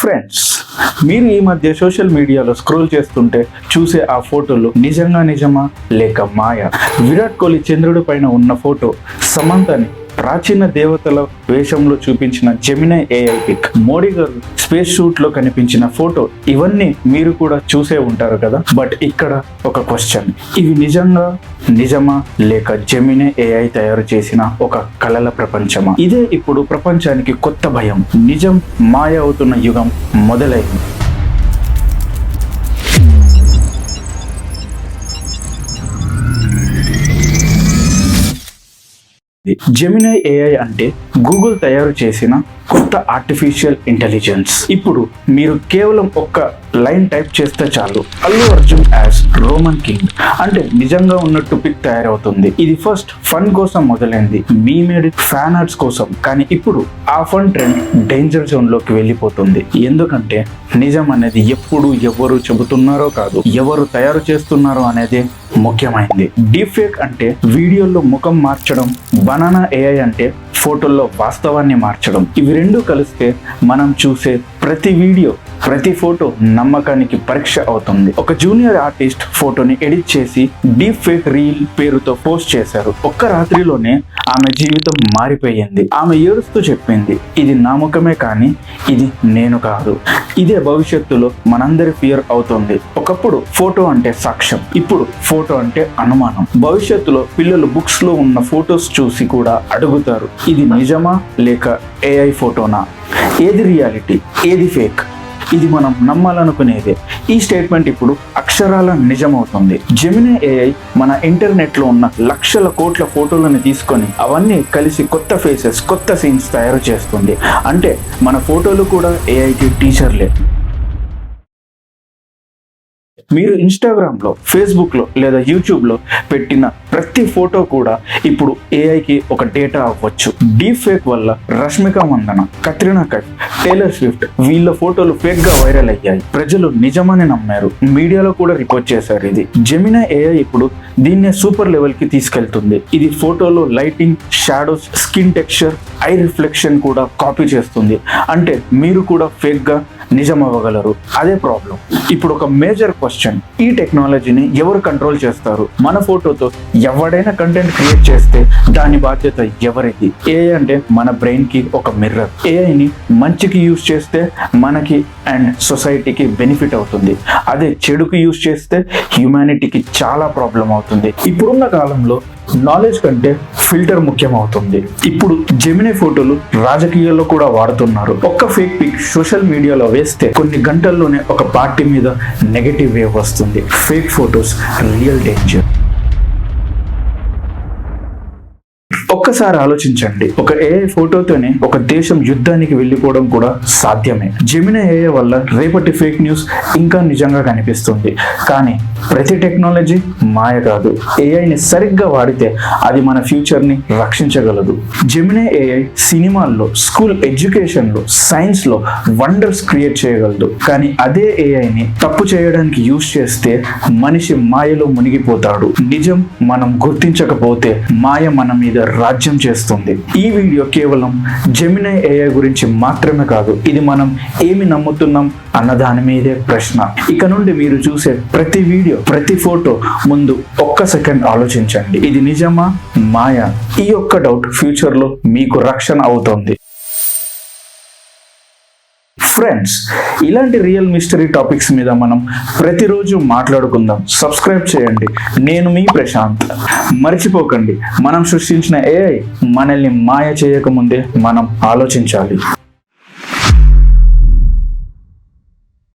Friends, మీరు ఈ మధ్య సోషల్ మీడియాలో స్క్రోల్ చేస్తుంటే చూసే ఆ ఫోటోలు నిజమా లేక మాయ? విరాట్ కోహ్లీ చంద్రుడి పైన ఉన్న ఫోటో, సమంతని ప్రాచీన దేవతల వేషంలో చూపించిన జెమినై ఏఐ పిక్, మోడీ గారు స్పేస్ షూట్ లో కనిపించిన ఫోటో, ఇవన్నీ మీరు కూడా చూసే ఉంటారు కదా. బట్ ఇక్కడ ఒక క్వశ్చన్, ఇవి నిజమా లేక జెమినై ఏఐ తయారు చేసిన ఒక కలల ప్రపంచమా? ఇదే ఇప్పుడు ప్రపంచానికి కొత్త భయం. నిజం మాయ అవుతున్న యుగం మొదలైంది. జెమినై ఏఐ అంటే గూగుల్ తయారు చేసిన కొత్త ఆర్టిఫిషియల్ ఇంటెలిజెన్స్. ఇప్పుడు మీరు కేవలం ఒక్క లైన్ టైప్ చేస్తే చాలు, Allu Arjun as Roman king అంటే నిజంగా ఉన్నట్టు పిక్ తయారవుతుంది. ఇది ఫస్ట్ ఫన్ కోసం మొదలైంది, మేడ్ ఫ్యాన్ ఆర్ట్స్ కోసం. కానీ ఇప్పుడు ఆ ఫన్ ట్రెండ్ డేంజర్ జోన్ లోకి వెళ్ళిపోతుంది. ఎందుకంటే నిజం అనేది ఎప్పుడు ఎవరు చెబుతున్నారో కాదు, ఎవరు తయారు చేస్తున్నారో అనేది ముఖ్యమైనది. డీప్ ఫేక్ అంటే వీడియోలో ముఖం మార్చడం, బనానా ఏఐ అంటే ఫోటోల్లో వాస్తవాన్ని మార్చడం. ఇవి రెండు కలిస్తే మనం చూసే ప్రతి వీడియో, ప్రతి ఫోటో నమ్మకానికి పరీక్ష అవుతుంది. ఒక జూనియర్ ఆర్టిస్ట్ ఫోటోని ఎడిట్ చేసి డీప్ ఫేక్ రీల్ పేరుతో పోస్ట్ చేశారు. ఒక్క రాత్రిలోనే ఆమె జీవితం మారిపోయింది. ఆమె ఏడుస్తూ చెప్పింది, ఇది నా ముఖమే కానీ ఇది నేను కాదు. ఇదే భవిష్యత్తులో మనందరి ఫియర్ అవుతుంది. ఒకప్పుడు ఫోటో అంటే సాక్ష్యం, ఇప్పుడు ఫోటో అంటే అనుమానం. భవిష్యత్తులో పిల్లలు బుక్స్ లో ఉన్న ఫోటోస్ చూసి కూడా అడుగుతారు, ఇది నిజమా లేక ఏఐ ఫోటోనా? ఏది రియాలిటీ, ఏది ఫేక్? ఇది మనం నమ్మాలనుకునేదే. ఈ స్టేట్మెంట్ ఇప్పుడు అక్షరాల నిజమవుతుంది. జెమినై ఏఐ మన ఇంటర్నెట్ లో ఉన్న లక్షల కోట్ల ఫోటోలను తీసుకొని అవన్నీ కలిసి కొత్త ఫేసెస్, కొత్త సీన్స్ తయారు చేస్తుంది. అంటే మన ఫోటోలు కూడా ఏఐకి టీచర్లే. మీరు ఇన్స్టాగ్రామ్లో, ఫేస్బుక్లో లేదా యూట్యూబ్లో పెట్టిన ప్రతి ఫోటో కూడా ఇప్పుడు ఏఐకి ఒక డేటా అవ్వచ్చు. డీప్ ఫేక్ వల్ల రష్మిక మందన, కత్రినా కైఫ్, టేలర్ స్విఫ్ట్ వీళ్ళ ఫోటోలు ఫేక్ గా వైరల్ అయ్యాయి. ప్రజలు నిజమని నమ్మారు, మీడియాలో కూడా రిపోర్ట్ చేశారు. ఇది జెమినై ఏఐ ఇప్పుడు దీన్నే సూపర్ లెవెల్ కి తీసుకెళ్తుంది. ఇది ఫోటోలో lighting, shadows, skin texture, I reflection కూడా కాపీ చేస్తుంది. అంటే మీరు కూడా ఫేక్ గా నిజం అవ్వగలరు. అదే ప్రాబ్లం. ఇప్పుడు ఒక మేజర్ క్వశ్చన్, ఈ టెక్నాలజీని ఎవరు కంట్రోల్ చేస్తారు? మన ఫోటోతో ఎవడైనా కంటెంట్ క్రియేట్ చేస్తే దాని బాధ్యత ఎవరిది? ఏఐ అంటే మన బ్రెయిన్ కి ఒక మిర్రర్. ఏఐని మంచికి యూజ్ చేస్తే మనకి అండ్ సొసైటీకి బెనిఫిట్ అవుతుంది. అదే చెడుకు యూజ్ చేస్తే హ్యూమానిటీకి చాలా ప్రాబ్లం అవుతుంది. ఇప్పుడున్న కాలంలో నాలెడ్జ్ కంటే ఫిల్టర్ ముఖ్యం అవుతుంది. ఇప్పుడు జెమినై ఫోటోలు రాజకీయాల్లో కూడా వాడుతున్నారు. ఒక్క ఫేక్ పిక్ సోషల్ మీడియాలో వేస్తే కొన్ని గంటల్లోనే ఒక పార్టీ మీద నెగటివ్ వేవ్ వస్తుంది. Fake photos real danger. ఒక్కసారి ఆలోచించండి, ఒక ఏఐ ఫోటోతోనే ఒక దేశం యుద్ధానికి వెళ్ళిపోవడం కూడా సాధ్యమే. జెమినై ఏఐ వల్ల రేపటి ఫేక్ న్యూస్ ఇంకా నిజంగా కనిపిస్తుంది. కానీ ప్రతి టెక్నాలజీ మాయ కాదు. ఏఐని సరిగ్గా వాడితే అది మన ఫ్యూచర్ ని రక్షించగలదు. జెమినై ఏఐ సినిమాల్లో, స్కూల్ ఎడ్యుకేషన్ లో, సైన్స్ లో వండర్స్ క్రియేట్ చేయగలదు. కానీ అదే ఏఐని తప్పు చేయడానికి యూజ్ చేస్తే మనిషి మాయలో మునిగిపోతాడు. నిజం మనం గుర్తించకపోతే మాయ మన మీద రాజ్యం చేస్తుంది. ఈ వీడియో కేవలం జెమినై ఏఐ గురించి మాత్రమే కాదు, ఇది మనం ఏమి నమ్ముతున్నాం అన్న దాని మీదే ప్రశ్న. ఇక నుండి మీరు చూసే ప్రతి వీడియో, ప్రతి ఫోటో ముందు ఒక్క సెకండ్ ఆలోచించండి, ఇది నిజమా మాయా? ఈ ఒక్క డౌట్ ఫ్యూచర్ లో మీకు రక్షణ అవుతుంది. ఫ్రెండ్స్, ఇలాంటి రియల్ మిస్టరీ టాపిక్స్ మీద మనం ప్రతిరోజు మాట్లాడుకుందాం. సబ్స్క్రైబ్ చేయండి. నేను మీ ప్రశాంత్. మర్చిపోకండి, మనం సృష్టించిన ఏఐ మనల్ని మాయ చేయకముందే మనం ఆలోచించాలి.